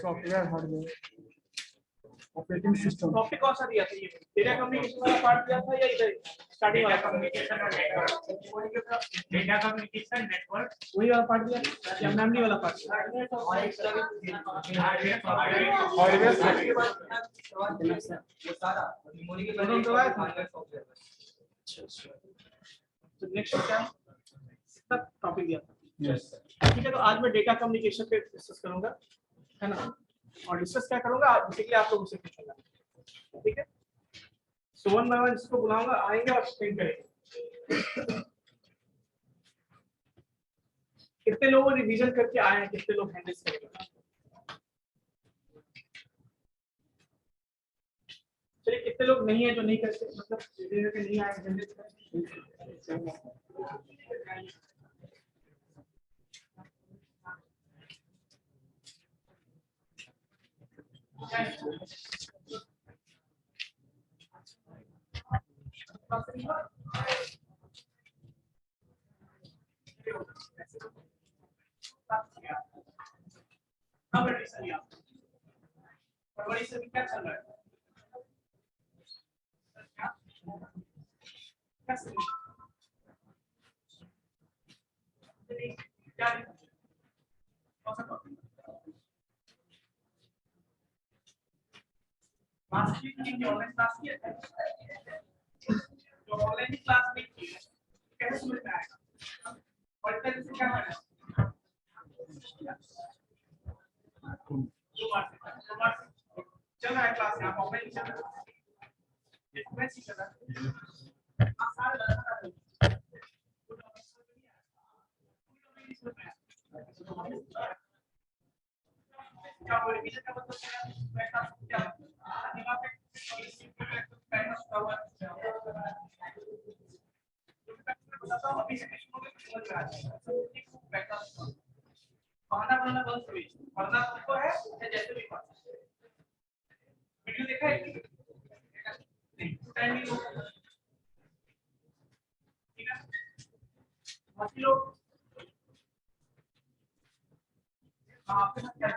Software hardware operating system. Topic कौन सा दिया था? ये डेटा कम्युनिकेशन वाला पार्ट दिया था या इधर स्टार्टिंग वाला कम्युनिकेशन और नेटवर्क, डेटा कम्युनिकेशन नेटवर्क वही वाला पार्ट दिया या मेमोरी वाला पार्ट? तो नेक्स्ट क्या टॉपिक दिया था? ठीक है, तो आज मैं डेटा कम्युनिकेशन पे डिस्कस करूंगा, है ना? और डिस्कस क्या करूंगा बेसिकली आप लोगों से पूछूंगा, ठीक है? सो वन बाय वन इसको बुलाऊंगा, आएंगे और एक्सप्लेन करेंगे। कितने लोग रिवीजन करके आए हैं, कितने लोग हैंडल करेंगे? चलिए, कितने लोग नहीं है जो नहीं करते, मतलब रिवीजन करके नहीं आए हैंडल करें? फरवरी से क्या चल रहा है? ऑनलाइन क्लास नहीं की है, कैसे समझ में आएगा? और इतना क्या है? चल रहा है क्लास, यहाँ ऑफलाइन चल रहा है, मैं सीख रहा हूँ। आप सारे लगा रहे हो, क्या वो रिवीजन का मतलब क्या है? क्या दिमाग में पहला हुआ अभी से समझ में आ जाएगा। खाना बनाना बहुत सही वरना तुमको है जैसे भी खा वीडियो देखा है टाइमिंग ठीक है बाकी लोग आपके साथ क्या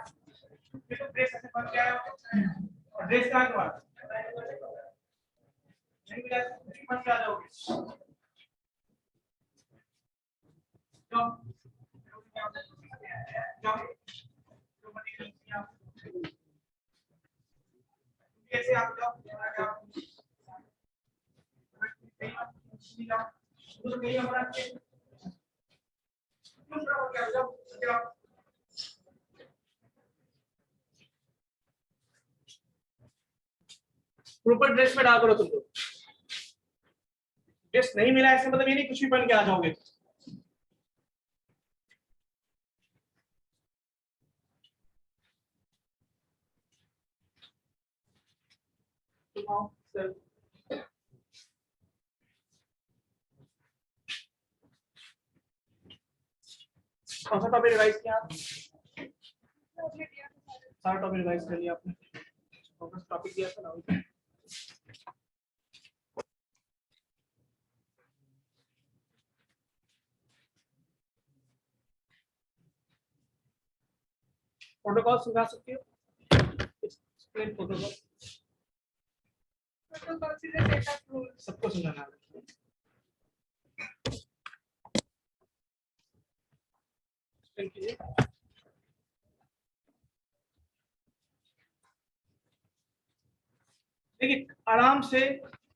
ये तो ड्रेस ऐसे बन गया है और ड्रेस का क्या नहीं मिला बन के आ जाओगे कैसे आप जाओ तो कहीं हमारा प्रॉपर ड्रेस में डाल करो तुम लोग ड्रेस नहीं मिला ऐसे मतलब ये नहीं कुछ भी पहन के आ जाओगे कौन सा टॉपिक रिवाइज किया सारा टॉपिक रिवाइज कर लिया आपने कौन सा टॉपिक दिया था ना प्रोटोकॉल समझा सकती हो एक्सप्लेन प्रोटोकॉल सबको समझाना है देखिए आराम से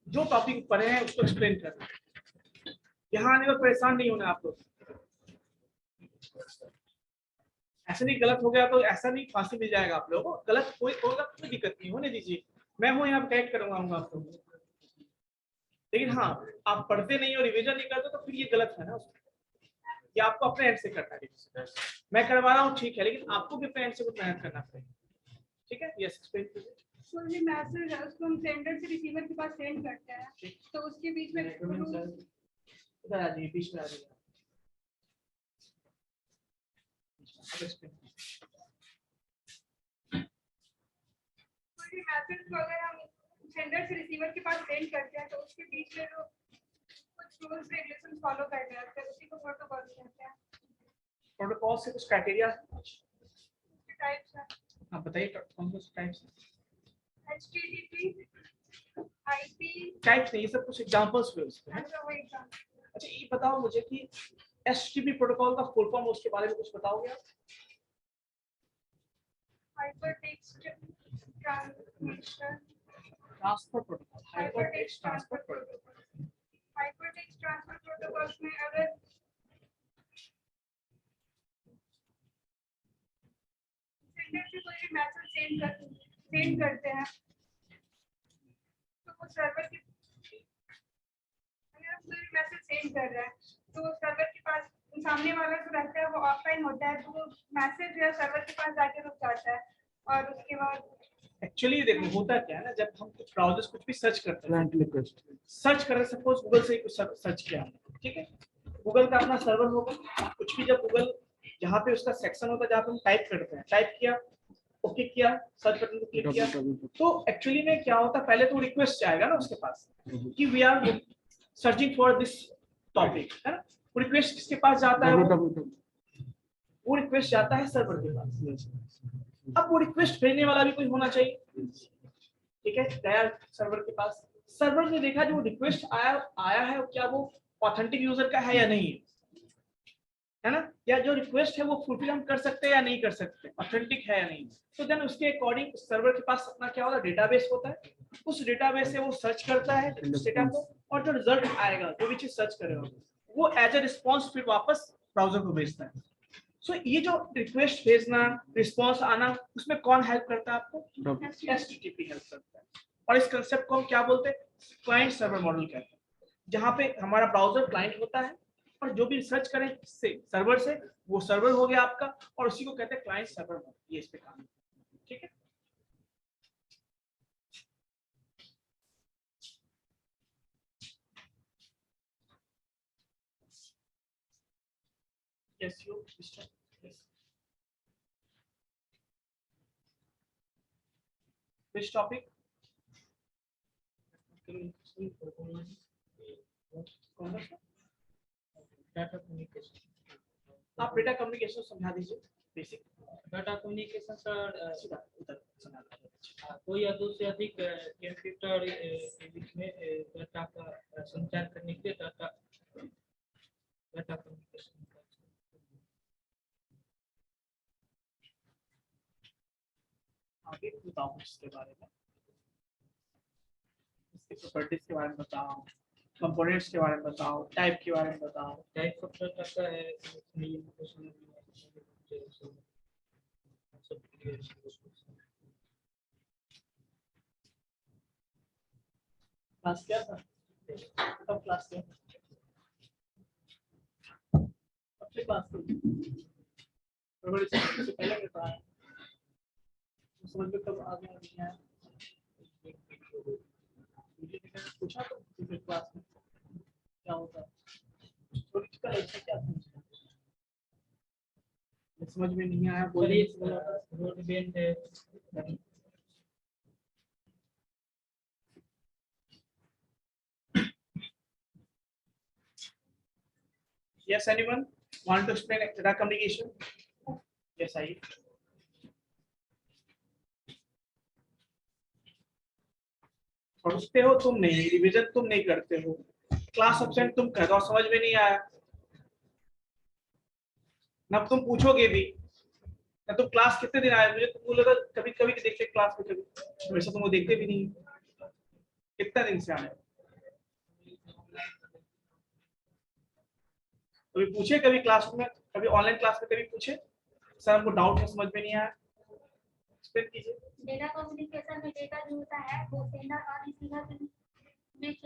जो टॉपिक पढ़े हैं उसको एक्सप्लेन करना यहाँ आने पर परेशान नहीं होना आप लोग ऐसा नहीं गलत हो गया तो ऐसा नहीं फांसी मिल जाएगा आप लोगों को गलत कोई होगा कोई दिक्कत नहीं होने दीजिए मैं हूँ यहाँ पे गाइड करूंगा आप लोगों को लेकिन हाँ आप पढ़ते नहीं हो रिवीजन नहीं करते तो फिर ये गलत है ना उसमें ये आपको अपने एंड से करना है मैं करवा रहा हूँ ठीक है लेकिन आपको भी अपने एंड से कुछ मेहनत करना पड़ेगा ठीक है यस एक्सप्लेन कीजिए सर ये मैसेज है उसको हम सेंडर से रिसीवर के पास सेंड करते हैं तो उसके बीच में इधर आ जाइए बीच में आ जाइए मैसेज को अगर हम सेंडर से रिसीवर के पास सेंड करते हैं तो उसके बीच में जो कुछ रूल्स रेगुलेशंस फॉलो करते हैं उसी को प्रोटोकॉल कहते हैं प्रोटोकॉल से कुछ क्राइटेरिया टाइप्स हैं। आप बताइए कौन कौन से टाइप्स हैं? HTTP, IP, टाइप्स नहीं, ये सब कुछ एग्जांपल्स हुए उसके, है? अच्छा वो एग्जाम। अच्छा ये बताओ मुझे कि HTTP प्रोटोकॉल का फुल फॉर्म उसके बारे में कुछ बताओगे आप? Hypertext transmission, transfer protocol, hypertext transfer protocol. Hypertext transfer protocols में अगर सेंडर से कोई भी मैसेज सेंड करते हैं तो वो सर्वर के, अगर हम कोई भी मैसेज सेंड कर रहे हैं तो सर्वर के पास सामने वाला जो रहता है वो ऑफलाइन होता है, तो वो मैसेज जो है सर्वर के पास जाके रुक जाता है और उसके बाद एक्चुअली देखो होता क्या है ना, जब हम कुछ ब्राउजर्स कुछ भी सर्च करते हैं, क्लाइंट रिक्वेस्ट सर्च कर रहे, सपोज गूगल से ही कुछ सर्च किया, ठीक है, गूगल का अपना सर्वर होगा, कुछ भी जब गूगल जहाँ पे उसका सेक्शन होता है जहाँ पे हम टाइप करते हैं, टाइप किया, ओके किया, सर्च बटन को क्लिक किया, तो एक्चुअली में क्या होता है, पहले तो रिक्वेस्ट जाएगा ना उसके पास कि we are searching for this topic, है ना, रिक्वेस्ट किसके पास जाता है, वो रिक्वेस्ट जाता है सर्वर के पास। अब वो रिक्वेस्ट भेजने वाला भी कोई होना चाहिए, ठीक है, गया सर्वर के पास, सर्वर ने देखा जो रिक्वेस्ट आया है क्या वो ऑथेंटिक यूजर का है या नहीं है ना, या जो रिक्वेस्ट है वो फुलफिल हम कर सकते हैं या नहीं कर सकते, ऑथेंटिक है या नहीं, तो देन उसके अकॉर्डिंग सर्वर के पास अपना क्या होता है, डेटाबेस होता है, उस डेटाबेस से वो सर्च करता है उस डेटा को, और जो रिजल्ट आएगा जो भी चीज सर्च करेगा वो एज ए रिस्पॉन्स फिर वापस ब्राउजर को भेजता है। सो ये जो रिक्वेस्ट भेजना, रिस्पॉन्स आना, उसमें कौन हेल्प करता है आपको? HTTP हेल्प करता है। और इस कंसेप्ट को हम क्या बोलते हैं? क्लाइंट सर्वर मॉडल कहते हैं, जहाँ पे हमारा ब्राउजर क्लाइंट होता है और जो भी रिसर्च करें से सर्वर से, वो सर्वर हो गया आपका, और उसी को कहते हैं क्लाइंट सर्वर मॉडल। ये इस पे काम, ठीक है। Yes, you, Mr. Yes. Which topic? Data communication. आप डेटा कम्युनिकेशन समझा दीजिए, बेसिक डाटा कम्युनिकेशन सर उधर समझा दीजिए। दो या दो से अधिक कंप्यूटर के बीच में डाटा का संचार करने के लिए डाटा कम्युनिकेशन। आगे बताओ इसके बारे में, इसके प्रॉपर्टीज के बारे में बताओ, कंपोनेंट्स के बारे में बताओ, टाइप के बारे में बताओ। टाइप ऑफ डाटा का है क्लास क्या था? कब क्लास किया? सबसे क्लास की से पहले के पढ़ाया, समझ में कब आ गया नहीं आया? पूछा तो किसी क्लास में क्या होता है, थोड़ी का ऐसा क्या समझा, समझ में नहीं आया बोलिए। Yes, anyone want to explain data communication? Yes, I. पढ़ते हो तुम नहीं, रिवीजन तुम नहीं करते हो, क्लास एब्सेंट तुम कर रहे हो, समझ में नहीं आया ना, तुम पूछोगे भी ना, तुम क्लास कितने दिन आए, मुझे तुम बोलोगे कभी कभी देखते क्लास में, कभी वैसे तुम वो देखते भी नहीं, कितना दिन से आए, कभी पूछे, कभी क्लास में, कभी ऑनलाइन क्लास में कभी पूछे सर हमको डाउट है, समझ में नहीं आया, एक्सप्लेन कीजिए। डेटा कम्युनिकेशन में डेटा जो होता है वो सेंडर और रिसीवर के बीच,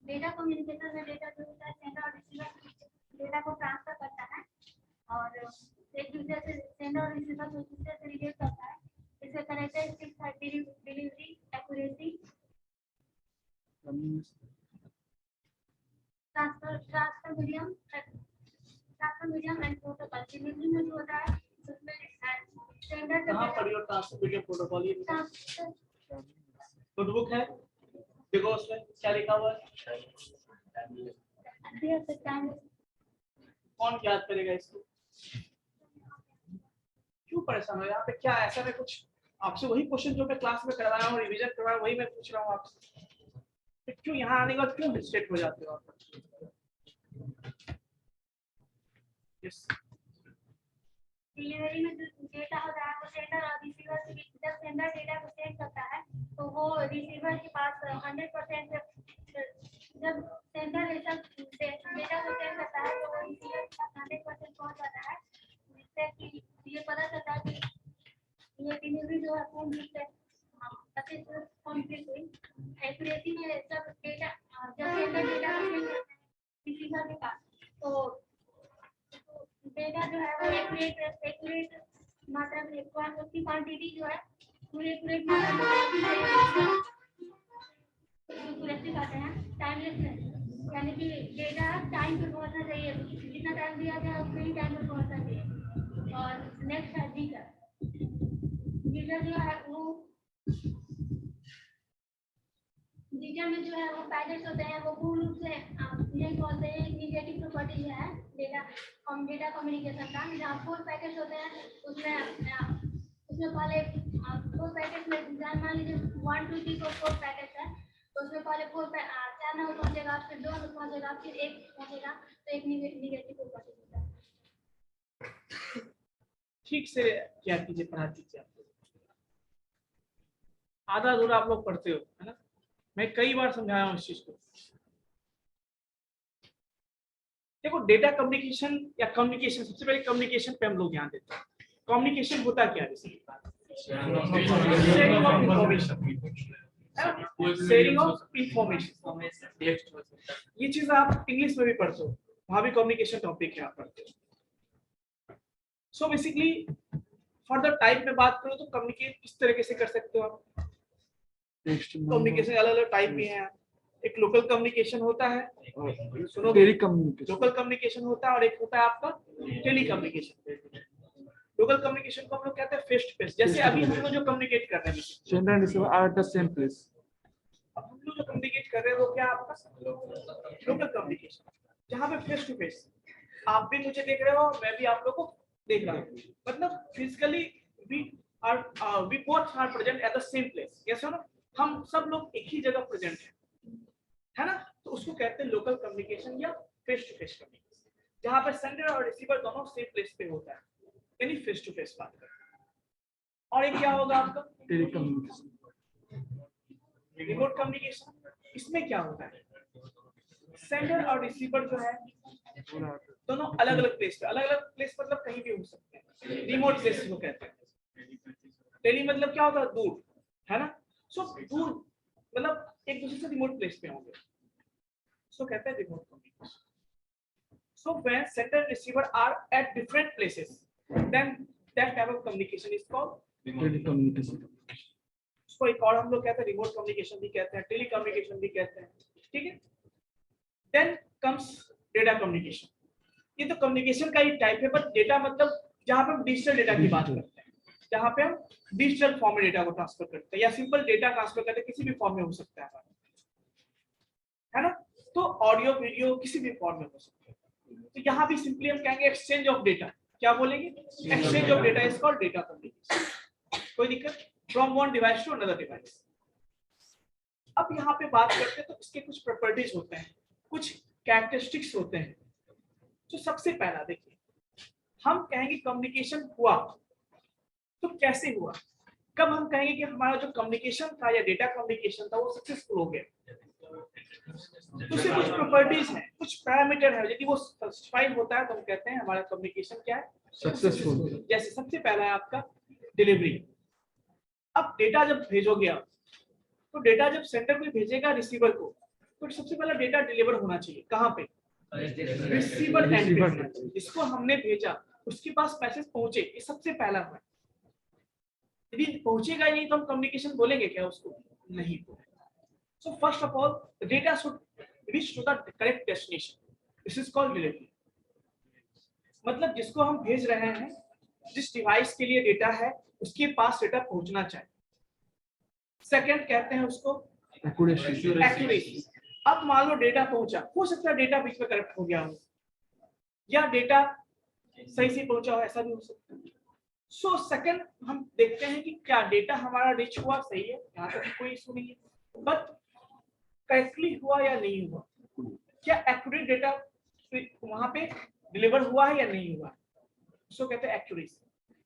डेटा कम्युनिकेशन में डेटा जो होता है सेंडर और रिसीवर डेटा को ट्रांसफर करता है और एक दूसरे से सेंडर और रिसीवर को दूसरे से रिलेट करता है। इसके कैरेक्टरिस्टिक्स है delivery, accuracy, transfer medium and protocol. Delivery में जो होता है उसमें सेंडर कहाँ पढ़ी हो ट्रांसफर मीडिया प्रोटोकॉल? ये नोटबुक है, देखो उसमें क्या लिखा हुआ है, कौन याद करेगा इसको? क्यों परेशान हो? यहाँ पे क्या ऐसा मैं कुछ आपसे वही क्वेश्चन जो मैं क्लास में करवाया हूँ, रिवीजन करवाया वही मैं पूछ रहा हूँ आपसे, तो क्यों यहाँ आने के बाद क्यों डिस्ट्रैक्ट हो जाते हो आप? यस डिलीवरी में जो डेटा होता है वो सेंडर और रिसीवर के बीच, जब सेंडर डेटा को सेंड करता है तो वो रिसीवर के पास 100%, जब सेंडर डेटा को सेंड करता है तो वो रिसीवर के पास 100% पहुंच जाता है, जिससे कि ये पता चलता है कि ये डिलीवरी जो है कंप्लीट हुई। एक्यूरेसी में जब डेटा, जब सेंडर डेटा को सेंड करता है रिसीवर के पास, तो डेटा जो है वो एक्यूरेट मात्रा में, उसकी क्वांटिटी जो है पूरे एक्यूरेट मात्रा में एक्यूरेसी कहते हैं। टाइमलेस यानी कि डेटा टाइम पे पहुंचना चाहिए, जितना टाइम दिया गया उतने ही टाइम पे पहुंचना चाहिए। और नेक्स्ट है जीटर जो है वो जीटर में जो है वो पैकेट्स होते हैं, वो पूर्ण रूप से नहीं बोलते हैं। निगेटिव प्रॉपर्टी जो है डेटा कम्युनिकेशन का, जहाँ 4 पैकेट्स होते हैं उसमें पहले 4 पैकेट्स में मान लीजिए 1 2 3 4 पैकेट्स है, तो उसमें पहले 4 नंबर पहुंचेगा, फिर 2 नंबर पहुंचेगा, फिर 1 पहुंचेगा, तो एक निगेटिव प्रॉपर्टी होता है। ठीक से क्या कीजिए, पढ़ा दीजिए आप लोग। आधा अधूरा आप लोग पढ़ते हो, है ना? मैं कई बार समझाया हूँ इस चीज को। देखो डेटा कम्युनिकेशन या कम्युनिकेशन, सबसे पहले कम्युनिकेशन पे हम लोग ध्यान देते हैं। कम्युनिकेशन होता क्या है? Sharing of information. ये चीज आप इंग्लिश में भी पढ़ते हो, वहां भी कम्युनिकेशन टॉपिक है, आप पढ़ते हो। सो बेसिकली फर्दर टाइप में बात करो तो कम्युनिकेट इस तरीके से कर सकते हो आप। कम्युनिकेशन अलग अलग टाइप भी हैं। एक लोकल कम्युनिकेशन होता है, सुनो, लोकल कम्युनिकेशन होता है, और एक होता है आपका टेली कम्युनिकेशन। लोकल कम्युनिकेशन को हम लोग कहते हैं फेस टू फेस, जैसे अभी हम लोग जो कम्युनिकेट कर रहे हैं, sender and receiver are at the same place. अब हम लोग जो कम्युनिकेट कर रहे हैं वो क्या आपका लोकल कम्युनिकेशन, जहाँ पे फेस टू फेस आप भी मुझे देख रहे हो, मैं भी आप लोग को देख रहा हूँ, मतलब physically we both are present at the same place. Yes और नो? हम सब लोग एक ही जगह प्रेजेंट है ना? तो उसको कहते हैं लोकल कम्युनिकेशन या फेस टू फेस कम्युनिकेशन, जहाँ पे सेंडर और रिसीवर दोनों सेम प्लेस पे होता है, यानी फेस टू फेस बात करते हैं। और एक क्या होगा आपका टेली कम्युनिकेशन, रिमोट कम्युनिकेशन। इसमें क्या होता है, सेंडर और रिसीवर जो है दोनों अलग अलग प्लेस पे, अलग अलग प्लेस मतलब कहीं भी हो सकते हैं, रिमोट प्लेस को कहते हैं। टेली मतलब क्या होता है, दूर, है ना? सो दूर मतलब एक दूसरे से रिमोट प्लेस पे होंगे, सो कहते हैं remote communication. So when sender and receiver are at different places, then that type of communication is called telecommunication. उसको एक और हम लोग कहते हैं रिमोट कम्युनिकेशन भी कहते हैं, टेली कम्युनिकेशन भी कहते हैं, ठीक है? Then comes data communication. ये तो कम्युनिकेशन का ही टाइप है, बट डेटा मतलब जहां पे हम डिजिटल डेटा की बात करते हैं, जहां पे हम डिजिटल फॉर्म में डेटा को ट्रांसफर करते हैं या सिंपल डेटा ट्रांसफर करते हैं, किसी भी फॉर्म में हो सकता है ना? तो ऑडियो वीडियो किसी भी फॉर्म में हो सकता है। तो यहाँ भी सिंपली हम कहेंगे एक्सचेंज ऑफ डेटा। क्या बोलेंगे? Exchange of data is called data communication. कोई दिक्कत? From one device to another device. अब यहाँ पे बात करते हैं तो इसके कुछ प्रॉपर्टीज होते हैं, कुछ कैरेक्टरिस्टिक्स होते हैं। तो सबसे पहला देखिए, हम कहेंगे कम्युनिकेशन हुआ तो कैसे हुआ, कब हम कहेंगे कि हमारा जो कम्युनिकेशन था या डेटा कम्युनिकेशन था वो सक्सेसफुल हो गया। तो उसके कुछ प्रॉपर्टीज हैं, कुछ पैरामीटर है, यदि वो सैटिस्फाइड होता है तो हम कहते हैं हमारा कम्युनिकेशन क्या है, सक्सेसफुल। जैसे सबसे पहला है आपका डिलीवरी। अब डेटा जब भेजोगे आप, तो डेटा जब सेंडर को भेजेगा रिसीवर को, तो सबसे पहला डेटा डिलीवर होना चाहिए कहाँ पे, रिसीवर एंड पे। जिसको हमने भेजा उसके पास मैसेज पहुंचे, ये सबसे पहला है। यदि पहुंचेगा नहीं तो हम कम्युनिकेशन बोलेंगे क्या उसको? नहीं बोलेंगे। So first of all data should reach to the correct destination, this is called delivery. मतलब जिसको हम भेज रहे हैं, जिस डिवाइस के लिए डेटा है उसके पास डेटा पहुंचना चाहिए। सेकंड कहते हैं उसको एक्यूरेसी। अब मान लो डेटा पहुंचा, हो सकता है डेटा बीच में करप्ट हो गया हो या डेटा सही से पहुंचा हो, ऐसा भी हो सकता है। सो सेकंड हम देखते हैं कि क्या डेटा हमारा रिच हुआ, सही है, यहाँ तक कोई इशू नहीं है, बट करेक्टली हुआ या नहीं हुआ, क्या एक्यूरेट डेटा वहां पे डिलीवर हुआ है या नहीं हुआ, उसको कहते हैं एक्यूरेसी।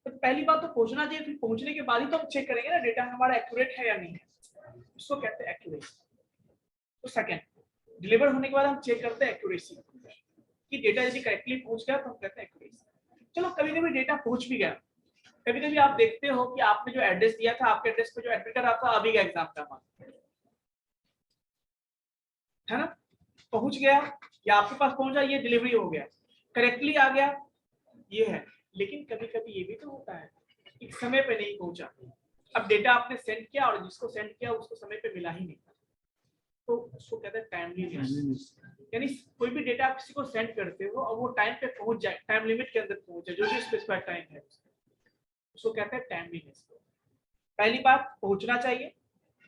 तो पहली बात तो पहुंचना चाहिए, फिर पहुंचने के बाद ही तो हम चेक करेंगे ना डेटा हमारा एक्यूरेट है या नहीं है, उसको कहते हैं एक्यूरेसी। तो सेकंड डिलीवर होने के बाद हम चेक करते हैं एक्यूरेसी कि डेटा यदि करेक्टली पहुंच गया तो हम कहते हैं एक्यूरेसी। चलो कभी कभी डेटा पहुंच भी गया, कभी कभी आप देखते हो कि आपने जो एड्रेस दिया था, आपके एड्रेस पे जो एडमिटर आपका अभी का एग्जाम का मान है ना, पहुंच गया या आपके पास पहुंचा, ये डिलीवरी हो गया, करेक्टली आ गया, ये है। लेकिन कभी कभी ये भी तो होता है कि समय पे नहीं पहुंचा, अब डेटा आपने सेंड किया और जिसको सेंड किया उसको समय पे मिला ही नहीं, तो उसको कहते हैं टाइमलीनेस। यानी कोई भी डेटा आप किसी को सेंड करते हो और वो टाइम पे पहुंच जाए, टाइम लिमिट के अंदर पहुंचे, जो भी स्पेसिफाइड टाइम है, उसको कहते हैं टाइमलीनेस। पहली बात पहुंचना चाहिए,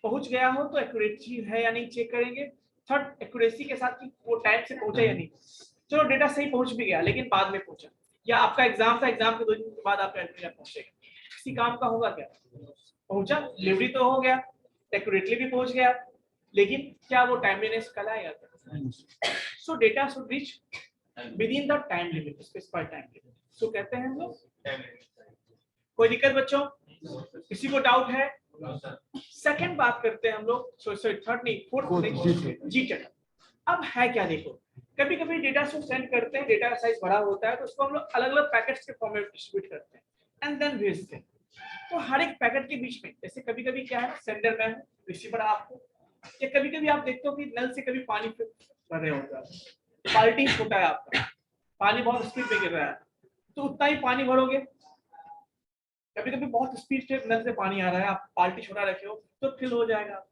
पहुंच गया हो तो एक्यूरेसी है या नहीं चेक करेंगे। थर्ड एक्यूरेसी के साथ कि वो टाइम से पहुंचा या नहीं। चलो डेटा सही पहुंच भी गया लेकिन बाद में पहुंचा, या आपका एग्जाम था, एग्जाम के 2 दिन के बाद आपका डेटा पहुंचेगा, किसी काम का होगा क्या, पहुंचा, डिलीवरी तो हो गया, एक्यूरेटली भी पहुंच गया, लेकिन क्या वो टाइमलीनेस कहलाएगा? So data should reach within the time limit, specified time limit, so कहते हैं हम लोग। कोई दिक्कत बच्चों, किसी को डाउट है? सेकंड बात करते हैं हम लोग, सॉरी थर्ड नहीं, फोर्थ जीटर। अब है क्या, देखो कभी कभी डेटा को सेंड करते हैं, डेटा का साइज बड़ा होता है तो उसको हम लोग अलग अलग पैकेट्स के फॉर्म में डिस्ट्रीब्यूट करते हैं एंड देन भेजते हैं। तो हर एक पैकेट के बीच में जैसे कभी कभी क्या है, सेंडर में है, रिसीवर आपको, या कभी कभी आप देखते हो कि नल से कभी पानी भर रहे होता है, बाल्टी छोटा है आपका, पानी बहुत स्पीड में गिर रहा है तो उतना ही पानी भरोगे। कभी कभी बहुत स्पीड से नल से पानी आ रहा है, आप बाल्टी छोटा रखे हो तो फिल हो जाएगा,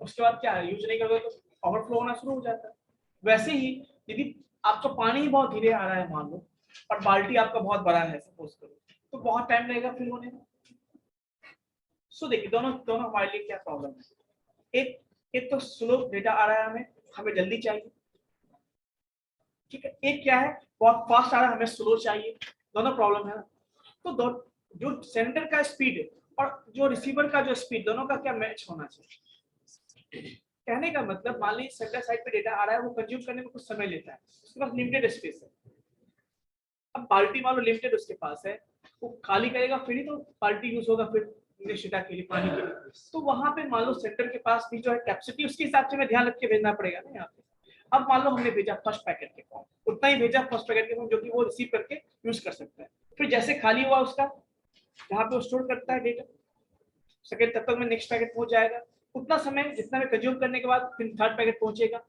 उसके बाद क्या है, यूज नहीं करोगे तो ओवरफ्लो होना शुरू हो जाता है। वैसे ही यदि आपका पानी ही बहुत धीरे आ रहा है मान लो, और बाल्टी आपका बहुत बड़ा है सपोज करो, तो बहुत टाइम लगेगा फिल होने में। सो देखिए दोनों हमारे लिए क्या प्रॉब्लम है, एक तो स्लो डेटा आ रहा है, हमें जल्दी चाहिए, ठीक है, एक क्या है बहुत फास्ट आ रहा है, हमें स्लो चाहिए, दोनों प्रॉब्लम है ना। तो जो सेंडर का स्पीड और जो रिसीवर का जो स्पीड, दोनों का क्या मैच होना चाहिए। कहने का मतलब मान लीजिए सेंडर साइड पे डेटा आ रहा है, वो कंज्यूम करने में कुछ समय लेता है, उसके पास लिमिटेड स्पेस है, अब बाल्टी मान लो लिमिटेड उसके पास है, वो खाली करेगा फिर ही तो बाल्टी यूज होगा फिर डेटा के लिए, पानी के लिए, तो वहां पे मान लो सेंटर के पास भी जो है कैपेसिटी, उसके हिसाब से हमें ध्यान रख के भेजना पड़ेगा ना यहाँ पे। अब मान लो हमने भेजा फर्स्ट पैकेट के फॉर्म, उतना ही भेजा फर्स्ट पैकेट के फॉर्म जो कि वो रिसीव करके यूज कर सकता है, फिर जैसे खाली हुआ उसका जहाँ पे वो स्टोर करता है डेटा, सेकेंड तब तक में नेक्स्ट पैकेट पहुंच जाएगा, उतना समय जितना में कंज्यूम करने के बाद फिर थर्ड पैकेट पहुंचेगा।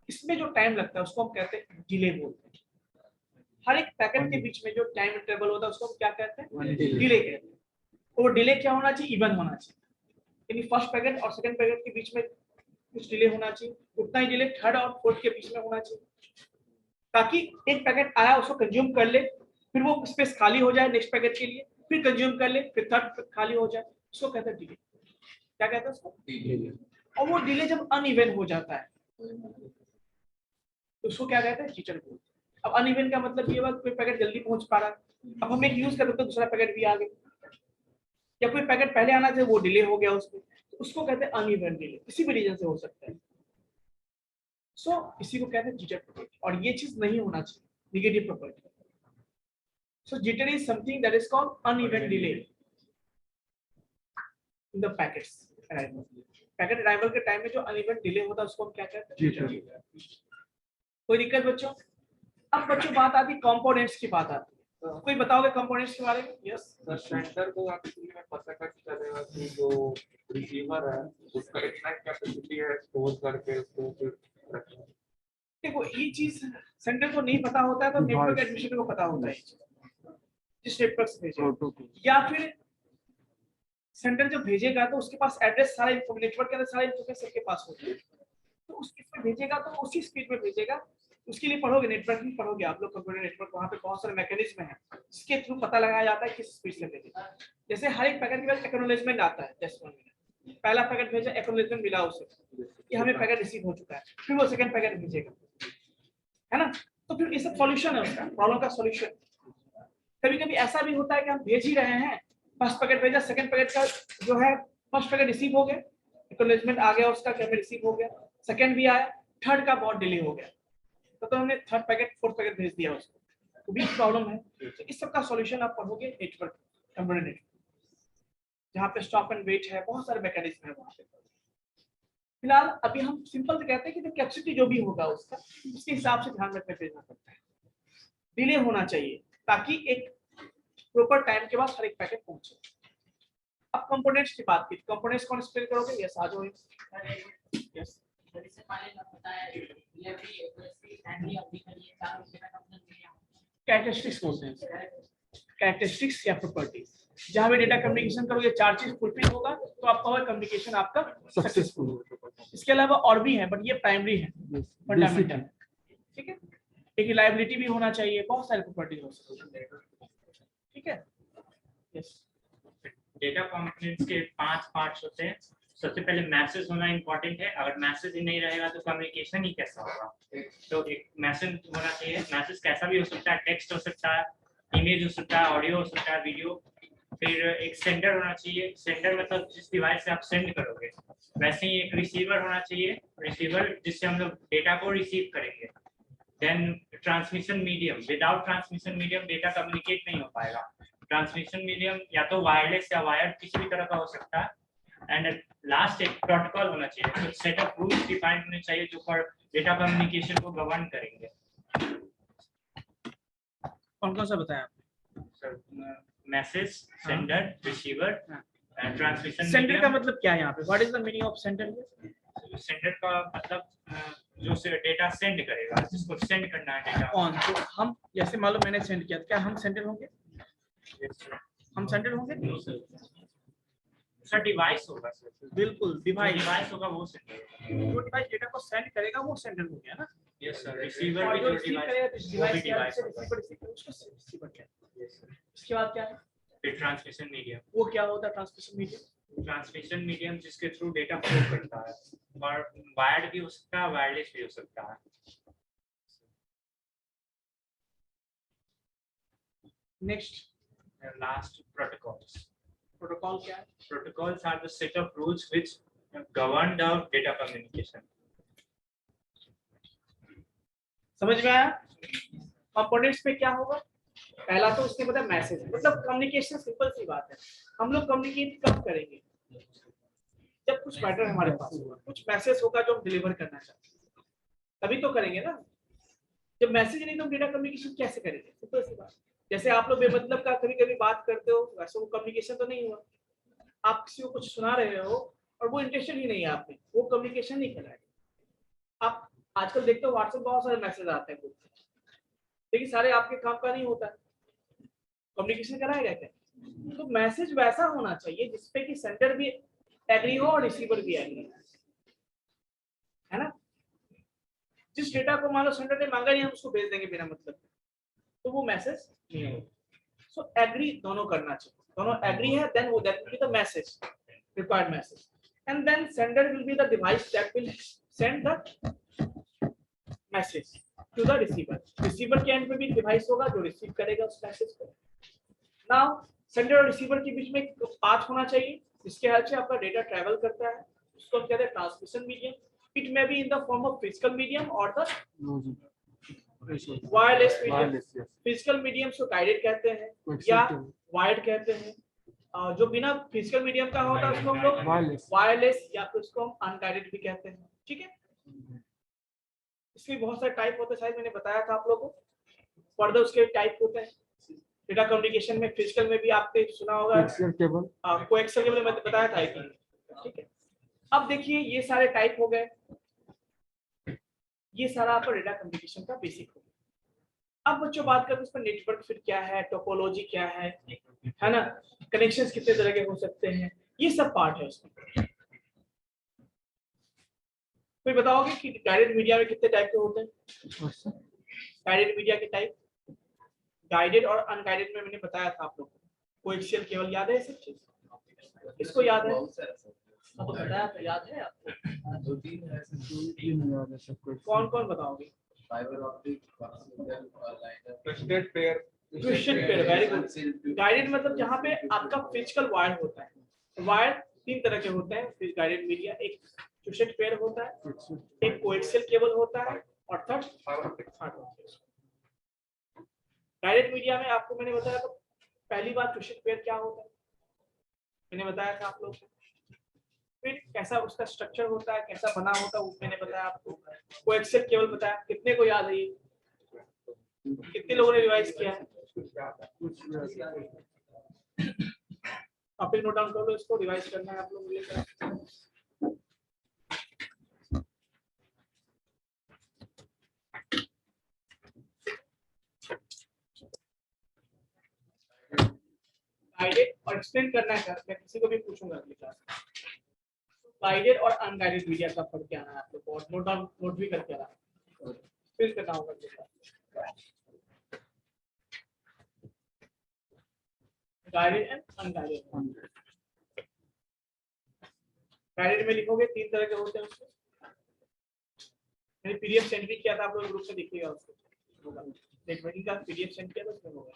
इसमें जो टाइम लगता है उसको हम कहते हैं डिले बोलते हैं। हर एक पैकेट के बीच में जो टाइम इंटरवल होता है उसको हम क्या कहते हैं, डिले कहते हैं। वो डिले क्या होना चाहिए, इवन होना चाहिए, यानी फर्स्ट पैकेट और सेकंड पैकेट के बीच में कुछ डिले होना चाहिए, उतना ही डिले थर्ड और फोर्थ के बीच में होना चाहिए, ताकि एक पैकेट आया उसको कंज्यूम कर ले, फिर वो स्पेस खाली हो जाए नेक्स्ट पैकेट के लिए, फिर कंज्यूम कर ले, फिर थर्ड खाली हो जाए, उसको कहते हैं डिले। क्या कहते हैं उसको, डिले। और वो डिले जब अनइवन हो जाता है तो उसको क्या कहते हैं, जिटर बोलते हैं। अब अनइवन का मतलब ये हुआ कोई पैकेट जल्दी पहुंच पा रहा है, अब हम एक यूज कर रहे तो दूसरा पैकेट भी आ गया, या कोई पैकेट पहले आना चाहिए वो डिले हो गया उसको, तो उसको कहते हैं अनइवन डिले, किसी भी रीजन से हो सकता है। सो इसी को कहते हैं जिटर प्रॉपर्टी, और ये चीज नहीं होना चाहिए, negative property. So jitter is something that is called uneven delay in the packets arrival. Packet arrival के टाइम में जो अनइवन डिले होता है उसको हम क्या कहते हैं, जिटर। कोई दिक्कत बच्चों? अब बच्चों बात आती है कंपोनेंट्स की, बात आती है, कोई बताओगे कंपोनेंट्स के बारे में? यस सेंटर को एक्चुअली मैं पता कर चलेगा कि जो रिसीवर है उसका इतना कैपेसिटी है स्टोर करके उसको फिर रखना। देखो ये चीज सेंटर को नहीं पता होता है तो नेटवर्क एडमिनिस्ट्रेटर को पता होता है जिस नेटवर्क से भेजेगा, या फिर सेंटर जब भेजेगा तो उसके पास एड्रेस सारा नेटवर्क के अंदर सारा इंफॉर्मेशन सबके पास होता है, तो उस स्पीड में भेजेगा तो उसी स्पीड में भेजेगा। उसके लिए पढ़ोगे, नेटवर्क नहीं पढ़ोगे आप लोग, कंप्यूटर नेटवर्क, वहाँ पे बहुत सारे मैकेनिज्म है जिसके थ्रू पता लगाया जाता है किस स्पीड से भेजेगा। जैसे हर एक पैकेट के बाद एक्नॉलेजमेंट आता है, जस्ट 1 मिनट, पहला पैकेट भेजा एक्नॉलेजमेंट मिला उसे कि हमें पैकेट रिसीव हो चुका है, फिर वो सेकंड पैकेट भेजेगा, है ना। तो फिर ये सब सॉल्यूशन है उसका, प्रॉब्लम का सॉल्यूशन। कभी कभी ऐसा भी होता है कि हम भेज ही रहे हैं फर्स्ट पैकेट भेजा, सेकंड पैकेट का जो है फर्स्ट पैकेट रिसीव हो गया, एक्नॉलेजमेंट आ गया उसका कि हमें रिसीव हो गया, सेकंड भी आया, थर्ड का बहुत डिले हो गया, तो हमने थर्ड पैकेट फोर्थ पैकेट भेज दिया उसको, तो भी प्रॉब्लम है। तो इस सब का सॉल्यूशन आप पढ़ोगे नेटवर्क, कंप्यूटर नेटवर्क, जहाँ पे स्टॉप एंड वेट है, बहुत सारे मैकेनिज्म है वहाँ पे। फिलहाल अभी हम सिंपल से कहते हैं कि कैपेसिटी जो भी होगा उसका, उसके हिसाब से ध्यान रखना भेजना पड़ता है, डिले होना चाहिए ताकि एक प्रॉपर टाइम के बाद हर एक पैकेट पहुंचे। अब कंपोनेंट्स की बात की, कंपोनेंट्स कौन एक्सप्लेन करोगे? यस आ जाओ। यस कैरेक्टरिस्टिक्स बोलते हैं, कैरेक्टरिस्टिक्स या प्रॉपर्टीज। जहां भी डेटा कम्युनिकेशन करोगे चार चीज फुलफिल होगा तो आपका कम्युनिकेशन आपका सक्सेसफुल। इसके अलावा और भी है, बट ये प्राइमरी है, फंडामेंटल, ठीक है। एक रिलायबिलिटी भी होना चाहिए, बहुत सारे प्रॉपर्टीज हो सकते हैं, ठीक है। यस डेटा कंपोनेंट्स के 5 पार्ट्स होते हैं। सबसे पहले मैसेज होना इंपॉर्टेंट है, अगर मैसेज ही नहीं रहेगा तो कम्युनिकेशन ही कैसा होगा। तो एक मैसेज होना चाहिए, मैसेज कैसा भी हो सकता है, टेक्स्ट हो सकता है, इमेज हो सकता है, ऑडियो हो सकता है, वीडियो। फिर एक सेंडर होना चाहिए, सेंडर मतलब जिस डिवाइस से आप सेंड करोगे। वैसे ही एक रिसीवर होना चाहिए, रिसीवर जिससे हम लोग डेटा को रिसीव करेंगे। Then transmission medium, without transmission medium data communicate नहीं हो पाएगा। ट्रांसमिशन मीडियम या तो वायरलेस या वायर्ड किसी भी तरह का हो सकता है। एंड लास्ट एक प्रोटोकॉल होना चाहिए, कुछ सेट ऑफ रूल्स डिफाइंड होने चाहिए जो पर डेटा कम्युनिकेशन को गवर्न करेंगे। कौन कौन सा बताया आपने? Sir message, sender, receiver and transmission. Sender का मतलब क्या है यहाँ पे? What is the meaning of sender? Sender का मतलब जो से डेटा सेंड करेगा, जिसको सेंड करना है डेटा। कौन? तो हम जैसे मालूम मैंने सेंड किया, क्या हम सेंडर होंगे? हम सेंडर होंगे? सर डिवाइस होगा सर, बिल्कुल डिवाइस, डिवाइस होगा वो सेंडर होगा। जो डिवाइस डेटा को सेंड करेगा वो सेंडर हो गया ना। यस सर, रिसीवर और भी जो जो रिसीव डिवाइस करेगा जिस वो भी डिवाइस डिवाइस से होगा। रिसीवर रिसीव करेगा उसको रिसीवर कहते हैं। Yes sir. इसके बाद क्या है? फिर ट्रांसमिशन मीडियम, वो क्या होता है ट्रांसमिशन मीडियम? ट्रांसमिशन मीडियम जिसके थ्रू डेटा फ्लो करता है, और वायर्ड भी हो सकता है, वायरलेस भी हो सकता है। Next last protocols. प्रोटोकॉल क्या है? Protocols are the set of rules which govern the data communication. समझ में आया? कंपोनेंट्स में क्या होगा? पहला तो उसने बताया मैसेज, मतलब कम्युनिकेशन। सिंपल सी बात है, हम लोग कम्युनिकेट कब करेंगे? जब कुछ मैटर हमारे पास होगा, कुछ मैसेज होगा जो हम डिलीवर करना चाहते हैं, तभी तो करेंगे ना। जब मैसेज नहीं तो हम डेटा कम्युनिकेशन कैसे करेंगे? सिंपल सी बात। जैसे आप लोग बेमतलब का कभी कभी बात करते हो, वैसे वो कम्युनिकेशन तो नहीं हुआ। आप किसी को कुछ सुना रहे हो और वो इंटेंशन ही नहीं है आप में, वो कम्युनिकेशन नहीं कर रहा है। आप आजकल देखते हो व्हाट्सएप बहुत सारे मैसेज आते हैं, लेकिन सारे आपके काम का नहीं होता है, कम्युनिकेशन कराएगा क्या? तो मैसेज वैसा होना चाहिए जिसपे कि सेंडर भी एग्री हो और रिसीवर भी एग्री हो, है ना। जिस डेटा को मान लो सेंडर ने मांगा नहीं, हम उसको भेज देंगे बिना मतलब, तो वो मैसेज नहीं होगा। सो एग्री दोनों करना चाहिए, दोनों एग्री है, देन वो that will be the message, required message, and then sender will be the device that will send the message to the receiver. Receiver के एंड पे भी डिवाइस होगा जो रिसीव करेगा उस मैसेज को। नाउ सेंडर और रिसीवर के बीच में एक पाथ होना चाहिए जिसके हेल्प से आपका डेटा ट्रैवल करता है, उसको हम कहते हैं transmission medium. It may be in the form of physical medium और the wireless medium. Physical medium को गाइडेड कहते हैं या वायर्ड कहते हैं। जो बिना फिजिकल मीडियम का होता है उसको हम लोग वायरलेस या फिर उसको हम अनगाइडेड भी कहते हैं, ठीक है। इसके बहुत सारे टाइप होते हैं, शायद मैंने बताया था आप लोगों को। फर्दर उसके टाइप होते हैं डेटा कम्युनिकेशन में। फिजिकल में भी आपने सुना होगा कोएक्सियल केबल, मैंने बताया था, ठीक है। अब देखिए ये सारे टाइप हो गए, ये सारा आपका डेटा कम्युनिकेशन का बेसिक हो गया। अब बच्चों बात करते हैं उस पर नेटवर्क फिर क्या है, टोपोलॉजी क्या है ना, कनेक्शंस कितने तरह के हो सकते हैं, ये सब पार्ट है उसमें। कोई बताओगे कि गाइडेड मीडिया में कितने टाइप के होते हैं? गाइडेड मीडिया के टाइप, गाइडेड और अनगाइडेड में मैंने बताया था आप लोगों को। कोएक्सियल केबल याद है सब चीज? इसको याद है? तो बताया था, याद है आपको? कौन कौन बताओगे? Trusted pair twisted pair, very good. Guided मतलब जहाँ पे आपका फिजिकल वायर होता है। वायर 3 तरह के होते हैं फिर गाइडेड मीडिया, एक ट्विस्टेड पेयर होता है, एक कोएक्सियल केबल होता है और थर्ड गाइडेड मीडिया में आपको मैंने बताया तो पहली बार ट्विस्टेड पेयर क्या होता है मैंने बताया था आप लोग को। फिर कैसा उसका स्ट्रक्चर होता है, कैसा बना होता है वो मैंने बताया आपको। कोएक्सियल केबल बताया, कितने को याद है ये? कितने लोगों ने रिवाइज किया है? आप नोट डाउन कर लो, इसको रिवाइज करना है आप लोगों को। गाइडेड और एक्सप्लेन करना है, मैं किसी को भी पूछूंगा अगली क्लास में। गाइडेड और अनगाइडेड मीडिया का फर्क क्या है आप लोग को, नोट डाउन नोट भी करके आना, फिर करना होगा। Guided and unguided. गाइडेड में लिखोगे 3 तरह के होते हैं उसको। मैंने पीडीएफ सेंड भी किया था, आप लोग ग्रुप में देखिएगा उसको। नेटवर्किंग का पीडीएफ सेंड किया था उसमें होगा।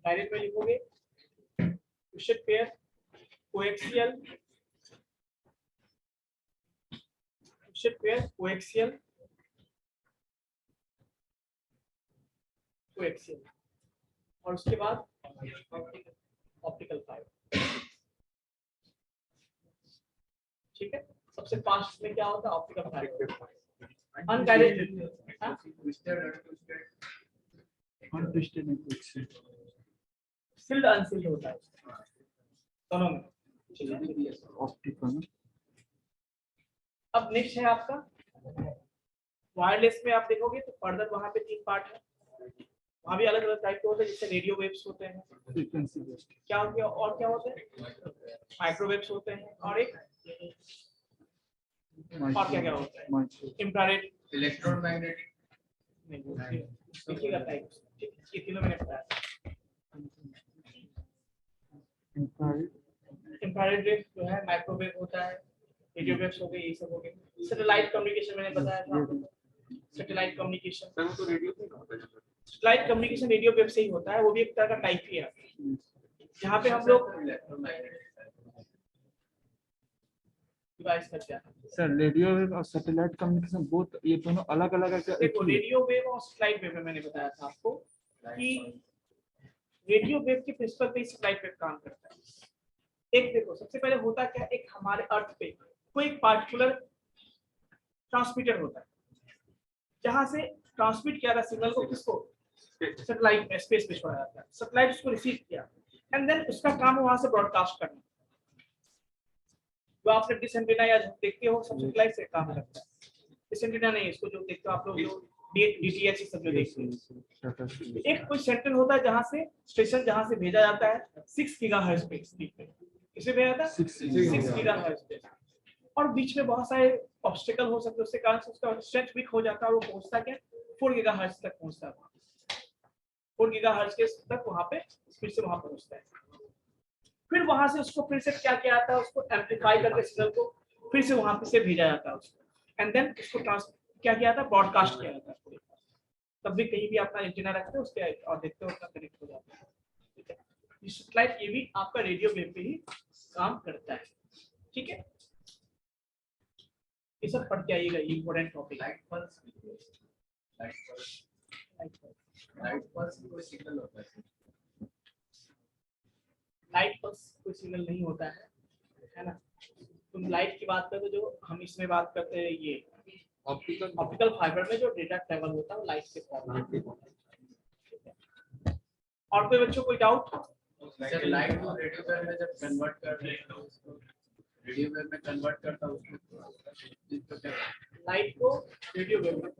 गाइडेड में लिखोगे twisted pair, coaxial, twisted pair, coaxial, coaxial और उसके बाद ऑप्टिकल फाइबर। ठीक है, सबसे फास्ट में क्या होता है? Optical fibre. Unguided untwisted and coaxial, shielded unshielded होता है दोनों में। ठीक है, ऑप्टिकल। अब नेक्स्ट है आपका वायरलेस में। आप देखोगे तो फर्दर वहां पे 3 पार्ट है, वहां भी अलग अलग टाइप के होते हैं, जैसे रेडियो वेव्स होते हैं, फ्रीक्वेंसी बेस्ड, क्या हो गया और क्या होते हैं? माइक्रोवेव्स होते हैं और एक और क्या क्या होता है? इंफ्रारेड, इलेक्ट्रोमैग्नेटिक, नहीं देखिएगा टाइप। ठीक, ये तीनों मैंने बताया। इंफ्रारेड वेव जो है, माइक्रोवेव होता है, रेडियो वेव्स हो गए, ये सब हो गए। सैटेलाइट कम्युनिकेशन मैंने बताया था आपको। सैटेलाइट कम्युनिकेशन, तो रेडियो से होता है। सैटेलाइट कम्युनिकेशन रेडियो वेव से ही होता है, वो भी एक तरह का टाइप ही है, जहाँ पे हम लोग डिवाइस करते हैं। सर रेडियो वेव और सैटेलाइट कम्युनिकेशन बोथ, ये दोनों अलग अलग है क्या? देखो रेडियो वेव और सैटेलाइट वेव में मैंने बताया था आपको कि रेडियो वेव के प्रिंसिपल पे सैटेलाइट वेव काम करता है। एक देखो सबसे पहले होता क्या, एक हमारे अर्थ पे कोई एक पार्टिकुलर ट्रांसमीटर होता है, जहां से ट्रांसमिट किया था सिग्नल को, किसको? सैटेलाइट में, स्पेस में छोड़ा जाता है। सैटेलाइट उसको रिसीव किया एंड देन उसका काम है वहां से ब्रॉडकास्ट करना। जो आपने डिश एंटीना या देखते हो सब सैटेलाइट से काम करता है। डिश एंटीना नहीं, इसको जो देखते हो आप लोग, जो डीटीएच सब जो देखते हो, एक कोई सेंटर होता है जहां से स्टेशन, जहां से भेजा जाता है 6 गीगाहर्ट्ज पे स्पीड पे। किसे भेजा जाता है? 6 गीगाहर्ट्ज पे। और बीच में बहुत सारे ऑब्स्टेकल हो सकते हैं, उसके कारण से उसका स्ट्रेंथ वीक हो जाता है और वो पहुंचता क्या 4 गीगाहर्ट्ज तक पहुंचता है। 4 गीगाहर्ट्ज के तक वहां पे स्पीड से वहां पहुंचता है। फिर वहां से उसको फिर से क्या किया जाता है, उसको एम्पलीफाई करके सिग्नल को फिर से वहां पे से भेजा जाता है उसको, एंड देन उसको क्या किया जाता है, ब्रॉडकास्ट किया जाता है। तब भी कहीं भी अपना एंटीना रखते हो उसके और देखते हो उसका कनेक्ट हो जाता है। ठीक है, ये सैटेलाइट ये भी आपका रेडियो वेव पे ही काम करता है। ठीक है, ये सब पढ़ के आइएगा, ये इंपॉर्टेंट टॉपिक है। लाइट पल्स कोई सिग्नल होता है? लाइट पल्स कोई सिग्नल नहीं होता है ना। तुम लाइट की बात करते हो, जो हम इसमें बात करते हैं ये ऑप्टिकल फाइबर में जो डेटा ट्रैवल होता है वो लाइट के फॉर्म में होता है। और कोई बच्चों कोई डाउट? सर लाइट को रेडियो वेव में जब कन्वर्ट कर रहे हैं तो उसको रेडियो वेव में कन्वर्ट करता है उसको लाइट को रेडियो वेव में,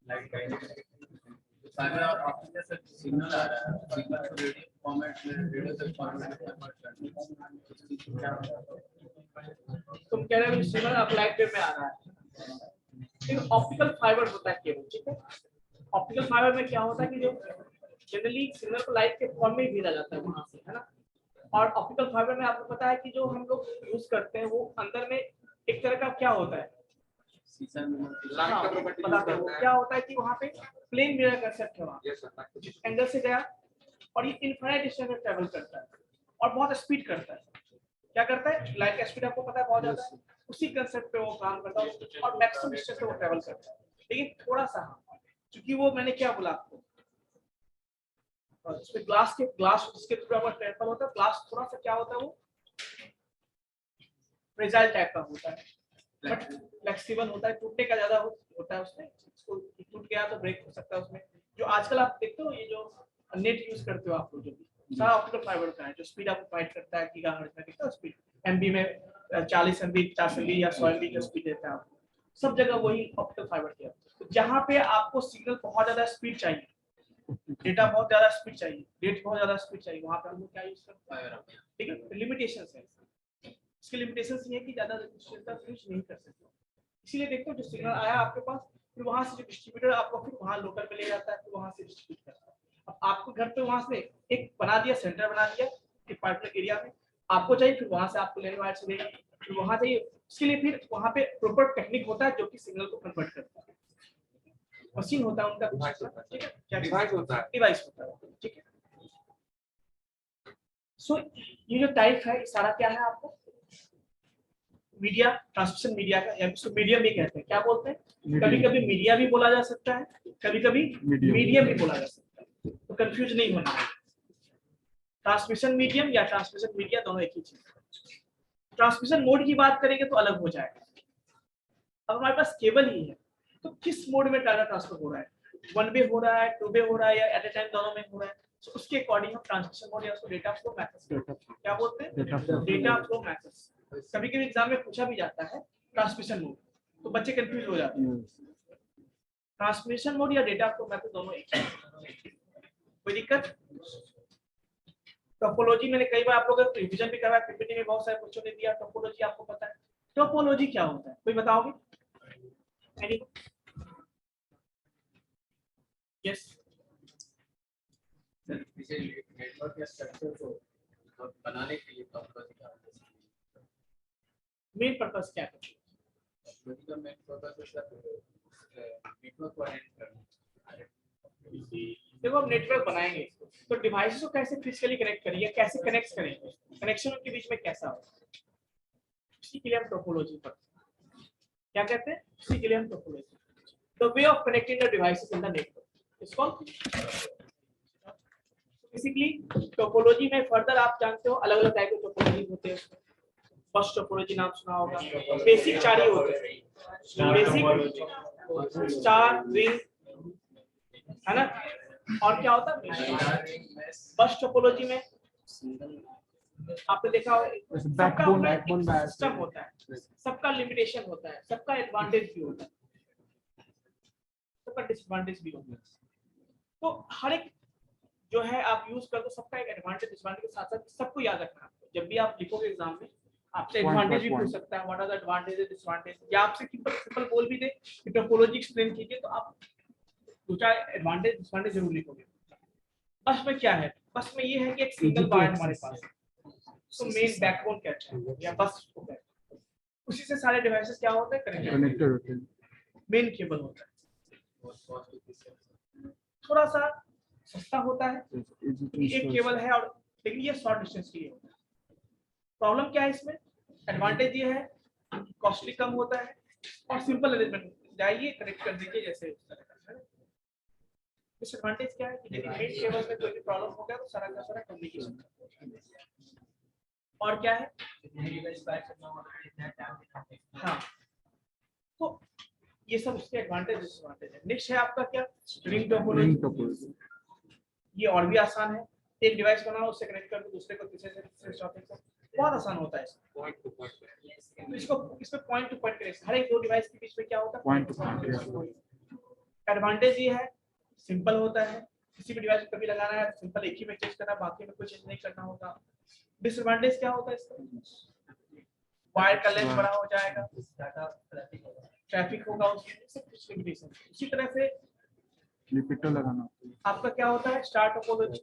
लाइट का फाइबर और ऑप्टिकल से सिग्नल आ रहा है, सिग्नल को रेडियो फॉर्मेट में रेडियो से फॉर्मेट में कन्वर्ट करना। तुम कह रहे हो सिग्नल अब लाइट वेव में आ रहा है, लेकिन ऑप्टिकल फाइबर होता है केवल। ठीक है, ऑप्टिकल फाइबर में क्या होता है कि जो जनरली सिग्नल को लाइट के फॉर्म में ही भेजा जाता है वहां से, है ना। और ऑप्टिकल फाइबर में आपको पता है कि जो हम लोग यूज करते हैं वो अंदर में एक तरह का क्या होता है, हाँ, बताते हैं वो क्या होता है कि वहाँ पे प्लेन मिरर कंसेप्ट है वहाँ, Yes, sir. जिस एंगल से गया और ये इनफाइनाइट डिस्टेंस में ट्रेवल करता है और बहुत स्पीड करता है। क्या करता है? लाइट का स्पीड आपको पता है बहुत ज्यादा है, उसी कंसेप्ट पे वो काम करता है और मैक्सिमम डिस्टेंस पे वो ट्रेवल करता है। लेकिन थोड़ा सा क्योंकि वो मैंने क्या बोला आपको, और इसमें ग्लास जिसके थ्रू आपका ट्रेवल होता है, ग्लास थोड़ा सा क्या होता है वो फ्रेजाइल टाइप का होता है, बट फ्लेक्सिबल होता है, टूटने का ज्यादा होता है उसमें, इसको टूट गया तो ब्रेक हो सकता है उसमें। जो आजकल आप देखते हो ये जो नेट यूज करते हो आप लोग, जो सारा ऑप्टिकल फाइबर का है, जो स्पीड आपको प्रोवाइड करता है गीगाहर्ट्ज में, कितना स्पीड एमबी में 40 एमबी 50 एमबी या 100 एमबी का स्पीड देता है आपको, सब जगह वही ऑप्टिकल फाइबर किया। तो जहाँ पे आपको सिग्नल बहुत ज्यादा स्पीड चाहिए, डेटा बहुत ज्यादा स्पीड चाहिए, रेट बहुत ज्यादा स्पीड चाहिए, वहाँ पे हम लोग क्या यूज करते हैं, ठीक है, लिमिटेशंस है। इसके लिमिटेशंस ये है कि ज्यादा यूज नहीं कर सकते, इसीलिए देखते हो जो सिग्नल आया आपके पास, फिर वहां से जो डिस्ट्रीब्यूटर आपको फिर वहां लोकल पे ले जाता है, फिर वहां से डिस्ट्रीब्यूट करता है। अब आपको घर पे वहां से एक बना दिया, सेंटर बना दिया एक पर्टिकुलर एरिया में, आपको चाहिए फिर वहां से आपको लेने वायर से देगा, फिर वहां चाहिए, इसके लिए फिर वहां पे प्रॉपर टेक्निक होता है जो कि सिग्नल को कन्वर्ट करता है, मशीन होता है उनका, ठीक है, क्या डिवाइस होता है, डिवाइस होता है, ठीक है। सो ये जो टाइप है सारा क्या है आपको मीडिया, ट्रांसमिशन मीडिया का, या इसको मीडियम भी कहते हैं, क्या बोलते हैं, कभी कभी मीडिया भी बोला जा सकता है, कभी कभी मीडियम भी बोला जा सकता है, तो कंफ्यूज नहीं होना है। ट्रांसमिशन मीडियम या ट्रांसमिशन मीडिया दोनों एक ही चीज है। ट्रांसमिशन मोड की बात करेंगे तो अलग हो जाएगा। अब हमारे पास केबल ही है तो किस मोड में डाटा ट्रांसफर हो रहा है, 1 वे हो रहा है, 2 वे हो रहा है, या एट ए टाइम दोनों में हो रहा है, तो उसके अकॉर्डिंग हम ट्रांसमिशन मोड या उसको डेटा फ्लो मेथड क्या बोलते हैं, डेटा फ्लो मेथड। कभी कभी एग्जाम में पूछा भी जाता है ट्रांसमिशन मोड, तो बच्चे कंफ्यूज हो जाते हैं। ट्रांसमिशन मोड या डेटा फ्लो मेथड दोनों एक ही है, कोई दिक्कत। टोपोलॉजी मैंने कई बार आप लोगों को रिवीजन भी करवाया, पीपीटी में बहुत सारे बच्चों ने दिया। टोपोलॉजी आपको पता है, टोपोलॉजी क्या होता है, कोई बताओगे? यस नेटवर्क या स्ट्रक्चर को बनाने के लिए टोपोलॉजी का मेन पर्पस क्या है? टोपोलॉजी का मेन पर्पस है नेटवर्क को अरेंज करना। देखो हम नेटवर्क बनाएंगे तो डिवाइसेस को कैसे फिजिकली कनेक्ट करेंगे, कैसे कनेक्ट करेंगे, कनेक्शन के बीच में कैसा होगा, इसी के लिए हम टोपोलॉजी पढ़ते हैं। क्या कहते हैं? इसी के लिए हम topology, the way of connecting the devices in the network is called. Basically topology में फर्दर आप जानते हो अलग अलग टाइप के टोपोलॉजी होते हैं। फर्स्ट टोपोलॉजी नाम सुना होगा, बेसिक 4 ही होते हैं, बेसिक, स्टार, रिंग, है ना, और क्या होता है बस टोपोलॉजी में आपने देखा बैकबोन सिस्टम होता है, सबका लिमिटेशन होता है, सबका एडवांटेज भी होता है, सबका डिसएडवांटेज भी होता है। तो हर एक जो है आप यूज करते हो, सबका एक एडवांटेज डिसएडवांटेज के साथ साथ सबको याद रखना है। जब भी आप लिखोगे एग्जाम में आपसे एडवांटेज भी पूछ सकता है, what are the advantage disadvantage, या आपसे सिंपल बोल भी दे कि टोपोलॉजी एक्सप्लेन कीजिए, तो आप दो चार एडवांटेज डिसएडवांटेज जरूर लिखोगे। बस में क्या है, बस में ये है कि एक सिंगल वायर हमारे पास है, तो मेन बैकबोन कहते हैं या बस को कहते हैं, उसी से सारे डिवाइसेस क्या होते हैं, कनेक्टेड होते हैं। मेन केबल होता है, थोड़ा सा सस्ता होता है, एक केबल है, और लेकिन ये शॉर्ट डिस्टेंस के लिए होता है। प्रॉब्लम क्या है इसमें, एडवांटेज ये है कॉस्टली कम होता है और सिंपल अरेंजमेंट, जाइए कनेक्ट कर दीजिए जैसे उस तरह का है। डिसएडवांटेज क्या है कि यदि मेन केबल में कोई भी प्रॉब्लम हो गया तो सारा का सारा कम्युनिकेशन, और क्या है, हाँ, तो ये सब उसके एडवांटेज डिसएडवांटेज है। नेक्स्ट है आपका क्या, रिंग टोपोलॉजी। ये और भी आसान है, एक डिवाइस बनाओ, उससे कनेक्ट कर दो दूसरे को, तीसरे से तीसरे चौथे से, बहुत आसान होता है। पॉइंट टू पॉइंट इसको इसमें पॉइंट टू पॉइंट कनेक्शन, हर एक दो डिवाइस के बीच में क्या होता है, पॉइंट टू पॉइंट। एडवांटेज ये है सिंपल होता है, किसी भी डिवाइस को कभी लगाना है सिंपल एक ही में चेंज करना, बाकी में कोई चेंज नहीं करना होगा। डिसएडवांटेज क्या होता है इसका, वायर का लेंथ बड़ा हो जाएगा, ट्रैफिक होगा, उसमें सब कुछ लिमिटेशन। इसी तरह से रिपीटर लगाना आपका क्या होता है, स्टार टोपोलॉजी।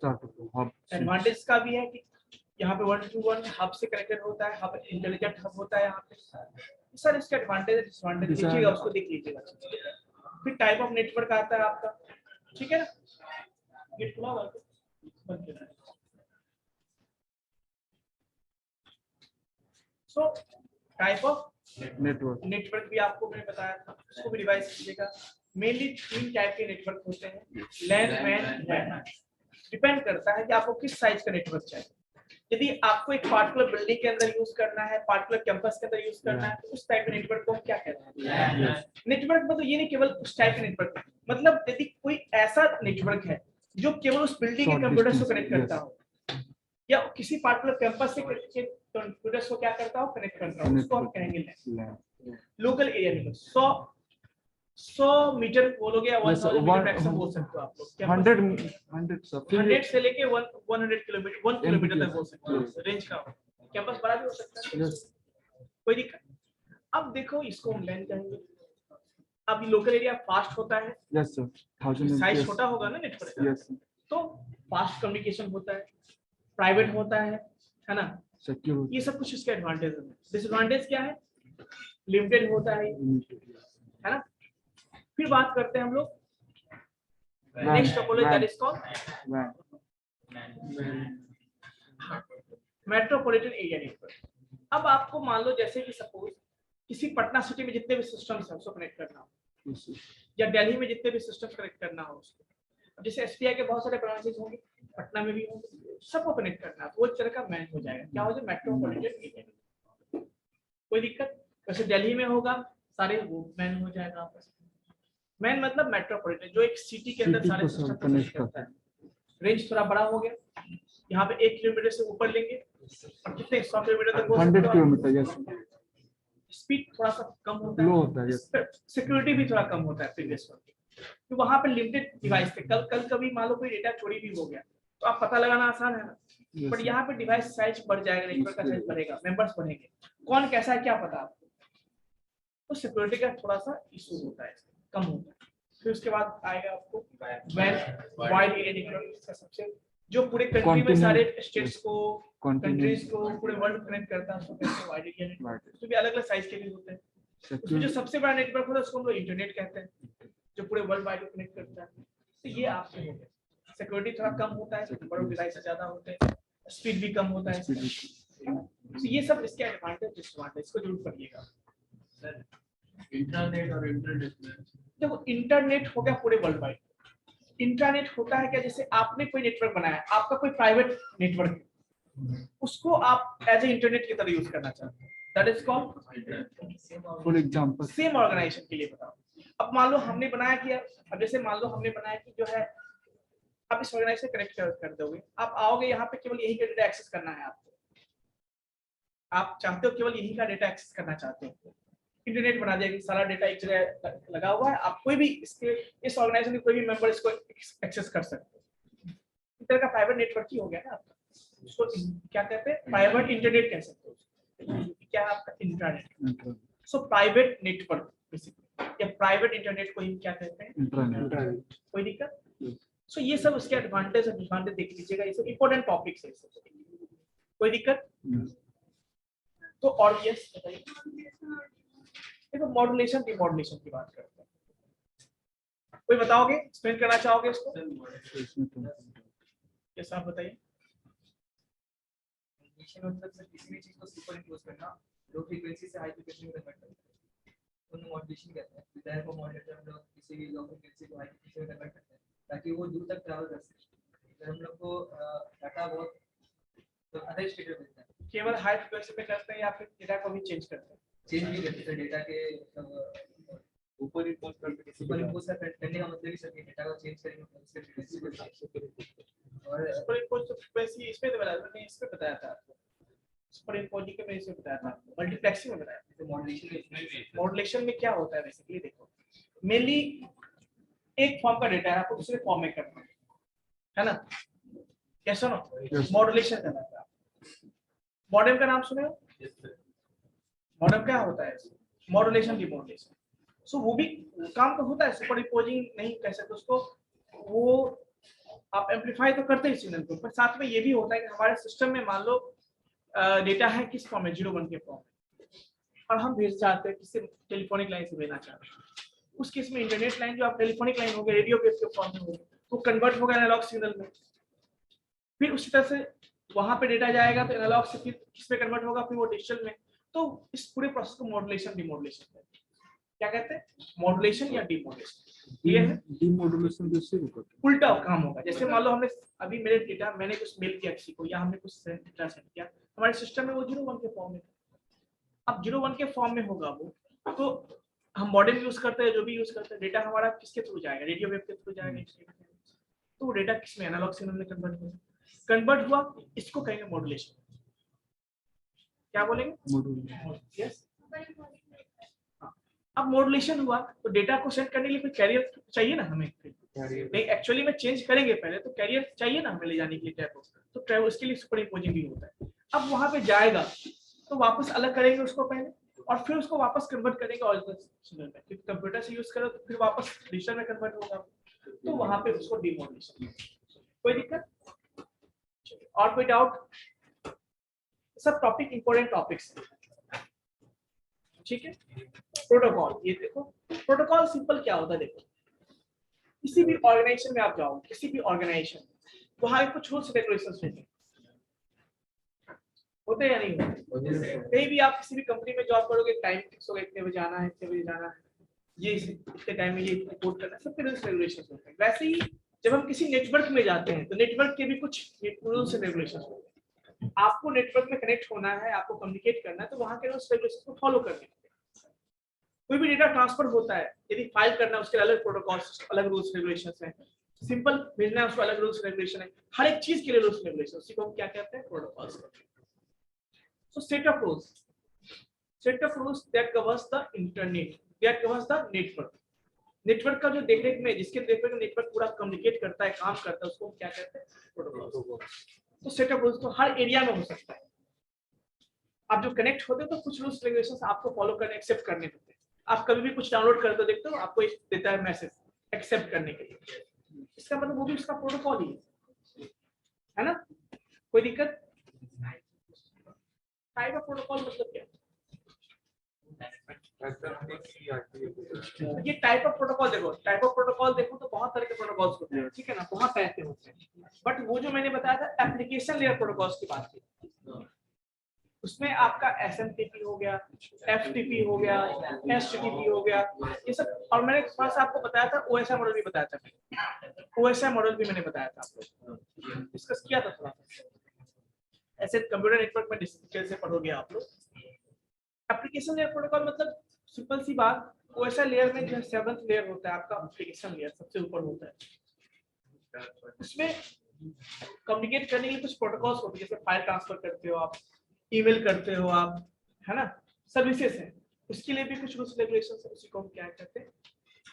हब एडवांटेज का भी है कि यहाँ पे 1 to 1 हब से कनेक्टेड होता है, हब इंटेलिजेंट हब होता है यहाँ पे, सर इसके एडवांटेज डिसएडवांटेज लिखिएगा, उसको देख लीजिएगा। फिर टाइप ऑफ नेटवर्क आता है आपका, ठीक है ना। गेट खुला हुआ है, बंद करना है। सो टाइप ऑफ नेटवर्क भी आपको मैंने बताया था, उसको भी रिवाइज कीजिएगा। मेनली 3 टाइप के नेटवर्क होते हैं, लैन, वैन, वैन। डिपेंड करता है कि आपको किस साइज का नेटवर्क चाहिए। यदि आपको एक पार्टिकुलर बिल्डिंग के अंदर यूज करना है, पार्टिकुलर कैंपस के अंदर यूज करना है, तो उस टाइप के नेटवर्क को हम क्या कहते हैं? नेटवर्क मतलब ये नहीं केवल उस टाइप के नेटवर्क, मतलब यदि कोई ऐसा नेटवर्क है जो केवल उस बिल्डिंग के कंप्यूटर से कनेक्ट करता हो, या किसी पार्टिकुलर कैंपस से कंप्यूटर्स को क्या करता हो, कनेक्ट करता हो, उसको हम कहेंगे लोकल एरिया नेटवर्क। 100 मीटर बोलोगे या 1000 मीटर मैक्सिमम बोल सकते हो आप लोग। 100 से लेके 100 किलोमीटर 1 किलोमीटर तक बोल सकते हो, रेंज का कैंपस बड़ा भी हो सकता है, कोई दिक्कत। अब देखो इसको हम लैन कहेंगे। अब लोकल एरिया फास्ट होता है, यस सर, साइज छोटा होगा ना नेटवर्क का, यस तो फास्ट कम्युनिकेशन होता है, प्राइवेट होता है ना, सिक्योर, ये सब कुछ इसके एडवांटेज है। डिसएडवांटेज क्या है? लिमिटेड होता है ना। फिर बात करते हैं हम लोग next topology, that is called metropolitan area network. अब आपको मान लो जैसे कि सपोज किसी पटना सिटी में जितने भी सिस्टम्स हैं उसको कनेक्ट करना हो, या दिल्ली में जितने भी सिस्टम्स कनेक्ट करना हो उसको, अब जैसे एसबीआई के बहुत सारे ब्रांचेस होंगे, पटना में भी होंगे, सबको कनेक्ट करना है, तो वो एक तरह का मैन हो जाएगा। क्या हो जाए? Metropolitan area. कोई दिक्कत? वैसे दिल्ली में होगा सारे वो मैन हो जाएगा आपस में। मैन मतलब मेट्रोपॉलिटन, जो एक सिटी के अंदर सारे सिस्टम कनेक्ट करता है। रेंज थोड़ा बड़ा हो गया, यहाँ पे 1 किलोमीटर से ऊपर लेंगे और कितने 100 किलोमीटर तक 100 किलोमीटर, यस स्पीड थोड़ा सा कम होता लो है, होता है, सिक्योरिटी भी थोड़ा कम होता है प्रीवियस वन, तो वहां पे लिमिटेड डिवाइस थे। कल कभी मान लो कोई डेटा चोरी भी हो गया तो आप पता लगाना आसान है ना, बट यहाँ पे डिवाइस साइज बढ़ जाएगा, नेटवर्क का साइज बढ़ेगा, मेंबर्स बढ़ेंगे, कौन कैसा है क्या पता आपको, तो सिक्योरिटी का थोड़ा सा इशू होता है, कम होता है। फिर उसके बाद आएगा आपको वैन, वाइड एरिया नेटवर्क, इसका सबसे जो पूरे कंट्री में सारे स्टेट्स को, कंट्रीज को, पूरे वर्ल्ड कनेक्ट करता है, उसको कहते हैं वाइड एरिया नेटवर्क। उसमें भी अलग अलग साइज के भी होते हैं। उसमें जो सबसे बड़ा नेटवर्क होता है उसको हम लोग इंटरनेट कहते हैं, जो पूरे वर्ल्ड वाइड को कनेक्ट करता है। तो ये आपसे हो गया, सिक्योरिटी थोड़ा कम होता है, बड़े डिवाइस से ज्यादा होते हैं, स्पीड भी कम होता है। तो ये सब इसके एडवांटेज डिसएडवांटेज, इसको जरूर पढ़िएगा। सर इंटरनेट और इंटरनेट में देखो इंटरनेट हो गया पूरे वर्ल्ड वाइड, इंटरनेट होता है क्या, जैसे आपने कोई नेटवर्क बनाया, आपका कोई प्राइवेट नेटवर्क है, उसको आप एज ए इंटरनेट की तरह यूज करना चाहते हैं, that is called for example same organisation के लिए बताओ। अब मान लो हमने बनाया किया, अब जैसे मान लो हमने बनाया कि जो है आप इस ऑर्गेनाइजेशन से कनेक्ट कर दोगे, आप आओगे यहाँ पे केवल यही का डेटा एक्सेस करना है आपको, आप चाहते हो केवल यही का डेटा एक्सेस करना चाहते हो, इंटरनेट बना दिया कि सारा डेटा एक जगह लगा हुआ है, आप कोई भी इसके इस ऑर्गेनाइजेशन के कोई भी मेंबर इसको एक्सेस कर सकते हो। इस तरह का प्राइवेट नेटवर्क ही हो गया ना आपका, उसको क्या कहते हैं, प्राइवेट इंटरनेट कह सकते हो। क्या है आपका? Internet. So private network basically, या प्राइवेट इंटरनेट को ही क्या कहते हैं? इंटरनेट। कोई दिक्कत? सो ये सब उसके एडवांटेज और डिसएडवांटेज देख लीजिएगा, ये सब इंपॉर्टेंट टॉपिक्स है। कोई दिक्कत? तो और यस बताइए। देखो मॉड्यूलेशन डिमॉड्यूलेशन की बात करते हैं, कोई बताओगे, एक्सप्लेन करना चाहोगे इसको? यस आप बताइए। मतलब सर किसी भी चीज को सुपर इम्पोज करना, लो फ्रीक्वेंसी से हाई फ्रीक्वेंसी में कन्वर्ट करना, उन्हें मॉड्यूलेशन कहते हैं। डिजायर को मॉड्यूलेटर हम लोग किसी भी लो फ्रीक्वेंसी को हाई फ्रीक्वेंसी में कन्वर्ट करते हैं ताकि वो दूर तक ट्रैवल कर सके। अगर हम लोग को डाटा बहुत तो अदर स्टेट में मिलता है, केवल हाई फ्रीक्वेंसी पे करते हैं या फिर डेटा को भी चेंज करते हैं? चेंज भी करते हैं डेटा के, ऊपर इम्पोज करके किसी सुपर इम्पोज करने का मतलब ही सर डेटा को चेंज करेंगे उसके फ्रीक्वेंसी को। और सुपर इम्पोज तो फ्रीक्वेंसी इसमें तो बताया मैंने, इस पे बताया था आपको, सुपर इम्पोज के में इसमें बताया था आपको, मल्टीप्लेक्सिंग में बताया था। तो मॉड्यूलेशन में क्या होता है बेसिकली, देखो मेनली एक फॉर्म का डेटा है, आपको दूसरे फॉर्म में करना है ना, कैसा ना मॉड्यूलेशन करना है। मॉडेम का नाम सुने हो? मॉडेम क्या होता है? Modulation demodulation. सो वो भी काम तो होता है, सुपर इम्पोजिंग नहीं कह सकते उसको, वो आप एम्पलीफाई तो करते हैं सिग्नल को, पर साथ में ये भी होता है कि हमारे सिस्टम में मान लो डेटा है किस फॉर्म में, 0 1 के फॉर्म में, और हम भेज चाहते हैं किसी टेलीफोनिक लाइन से भेजना चाहते हैं, उस केस में इंटरनेट लाइन जो आप टेलीफोनिक लाइन हो गया, रेडियो वेव के फॉर्म में हो गया, तो कन्वर्ट होगा एनालॉग सिग्नल में। फिर उसी तरह से वहां पे डेटा जाएगा तो एनालॉग से फिर किसमें कन्वर्ट होगा, फिर वो डिजिटल में। तो इस पूरे प्रोसेस को मॉड्यूलेशन डिमॉड्यूलेशन कहते हैं। क्या कहते हैं? मॉड्यूलेशन या डिमॉड्यूलेशन। क्लियर है? डिमॉड्यूलेशन जैसे होगा उल्टा काम होगा। जैसे मान लो हमने अभी मेरे डेटा, मैंने कुछ मेल किया किसी को या हमने कुछ डेटा सेंड किया, हमारे सिस्टम में वो 01 के फॉर्म में था। अब 01 के फॉर्म में होगा वो, तो हम मॉडेम यूज करते हैं, जो भी यूज करते हैं, डेटा हमारा किसके थ्रू जाएगा? रेडियो वेव के थ्रू जाएगा। तो वो डेटा किसमें? एनालॉग सिग्नल में कन्वर्ट होगा। कन्वर्ट हुआ, इसको कहेंगे मॉड्यूलेशन। क्या बोलेंगे? यस। अब मॉड्यूलेशन हुआ तो डेटा को सेंड करने के लिए कोई कैरियर चाहिए ना हमें। नहीं, एक्चुअली में चेंज करेंगे पहले तो कैरियर चाहिए ना हमें ले जाने के लिए ट्रैवल, तो ट्रैवल उसके लिए सुपर इम्पोजिंग भी होता है। अब वहां पे जाएगा तो वापस अलग करेंगे उसको पहले, और फिर उसको वापस कन्वर्ट करेंगे ओरिजिनल सिग्नल में। क्योंकि कंप्यूटर से यूज करो तो फिर वापस डिजिटल में कन्वर्ट होगा, तो वहां पे उसको डिमॉड्यूलेशन। कोई दिक्कत? और कोई डाउट? सब टॉपिक इंपॉर्टेंट टॉपिक्स, ठीक है। प्रोटोकॉल, ये देखो प्रोटोकॉल सिंपल क्या होता है। देखो किसी भी ऑर्गेनाइजेशन में आप जाओ, किसी भी ऑर्गेनाइजेशन, वहां कुछ रूल्स रेगुलेशंस होते हैं या नहीं होते? कहीं भी आप किसी भी कंपनी में जॉब करोगे, टाइम फिक्स होगा, इतने बजे आना है, इतने बजे जाना है, ये इतने टाइम में ये रिपोर्ट करना है, सब रूल्स रेगुलेशंस होते हैं। वैसे ही जब हम किसी नेटवर्क में जाते हैं तो नेटवर्क के भी कुछ रूल्स एंड रेगुलेशंस होते हैं। आपको नेटवर्क में कनेक्ट होना है, आपको कम्युनिकेट करना है, तो वहां के रूल्स रेगुलेशंस को फॉलो करने हैं। कोई भी डेटा ट्रांसफर होता है, यदि फाइल करना है उसके अलग प्रोटोकॉल्स, अलग रूल्स रेगुलेशंस हैं। सिंपल भेजना है उसको अलग रूल्स रेगुलेशन है। हर एक चीज के लिए रूल्स रेगुलेशन, उसी को हम क्या कहते हैं? Protocols. So set of rules that covers the internet, that covers the network. Network का जो देखरेख में, जिसके देखरेख में नेटवर्क पूरा कम्युनिकेट करता है, काम करता है, उसको क्या कहते हैं? प्रोटोकॉल्स। तो सेट ऑफ रूल्स तो हर एरिया में हो सकता है। आप जो कनेक्ट होते हो तो कुछ रूल्स रेगुलेशंस आपको फॉलो करने, एक्सेप्ट करने होते हैं। आप कभी भी कुछ डाउनलोड करते हो, देखते हो आपको एक देता है मैसेज एक्सेप्ट करने के लिए, इसका मतलब वो भी उसका प्रोटोकॉल ही है ना। कोई दिक्कत? टाइप ऑफ प्रोटोकॉल मतलब क्या? ये टाइप ऑफ प्रोटोकॉल देखो, टाइप ऑफ प्रोटोकॉल देखो तो बहुत तरह के प्रोटोकॉल्स होते हैं, ठीक है ना, बहुत टाइप के होते हैं। बट वो जो मैंने बताया था एप्लीकेशन लेयर प्रोटोकॉल्स की बात की, उसमें आपका SMTP हो गया, FTP हो गया, HTTP हो गया, ये सब। और मैंने थोड़ा सा आपको बताया था OSI मॉडल भी बताया था, OSI मॉडल भी मैंने बताया था आपको, डिस्कस किया था थोड़ा सा। ऐसे कंप्यूटर नेटवर्क में डिटेल से पढ़ोगे आप लोग। एप्लीकेशन लेयर प्रोटोकॉल मतलब सिंपल सी बात, OSI लेयर में जो 7th लेयर होता है आपका, एप्लीकेशन लेयर सबसे ऊपर होता है। उसमें कम्युनिकेट करने के लिए कुछ प्रोटोकॉल्स होते हैं, जैसे फाइल ट्रांसफर करते हो आप, ईमेल करते हो आप, है ना, सर्विसेज हैं, उसके लिए भी कुछ रूल्स रेगुलेशंस है। उसी को हम क्या कहते हैं?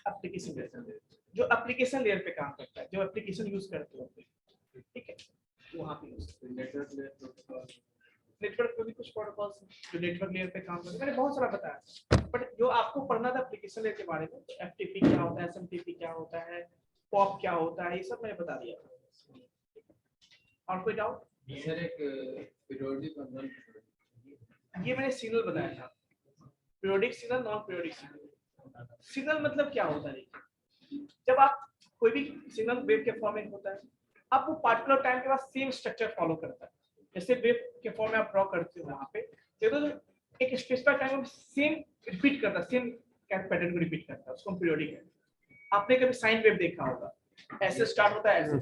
Application layer. जो एप्लीकेशन लेयर पे काम करता है, जो एप्लीकेशन यूज करते हो, ठीक है, वहां पे नेटवर्क पे भी कुछ प्रोटोकॉल्स हैं जो नेटवर्क लेयर पे काम करते हैं। मैंने बहुत सारा बताया, बट जो आपको पढ़ना था एप्लीकेशन लेयर के बारे में, तो FTP क्या होता है, SMTP क्या होता है, POP क्या होता है, ये सब मैंने बता दिया। और कोई डाउट? सर एक पीरियोडिक और नॉन पीरियोडिक, ये मैंने सिग्नल बताया था, periodic signal, non periodic signal. Signal मतलब क्या होता है? जब आप कोई भी सिग्नल वेव के फॉर्म में होता है, आप वो पार्टिकुलर टाइम के बाद सेम स्ट्रक्चर फॉलो करता है। जैसे वेव के फॉर्म में आप ड्रॉ करते हो, वहां पे देखो तो एक स्पेसिफिक टाइम में सेम रिपीट करता है, सेम पैटर्न को रिपीट करता है, उसको पीरियोडिक है। आपने कभी साइन वेव देखा होगा, ऐसे स्टार्ट होता है, ऐसे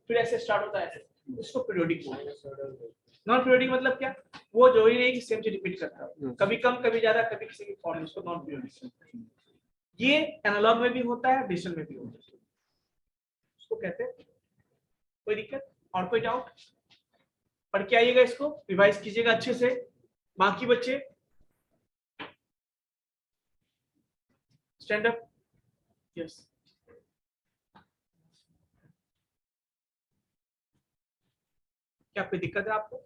फिर ऐसे स्टार्ट होता है, ऐसे, उसको पीरियोडिक बोलते हैं। नॉन पीरियोडिक मतलब क्या? वो जो ही नहीं कि सेम चीज रिपीट करता है, कभी कम कभी ज्यादा, कभी किसी की फॉर्म, उसको नॉन पीरियोडिक। ये एनालॉग में भी होता है, डिजिटल में भी होता है, उसको कहते हैं। कोई दिक्कत? और कोई डाउट? पढ़ के आइएगा, इसको रिवाइज कीजिएगा अच्छे से। बाकी बच्चे स्टैंड अप। यस, क्या कोई दिक्कत है आपको?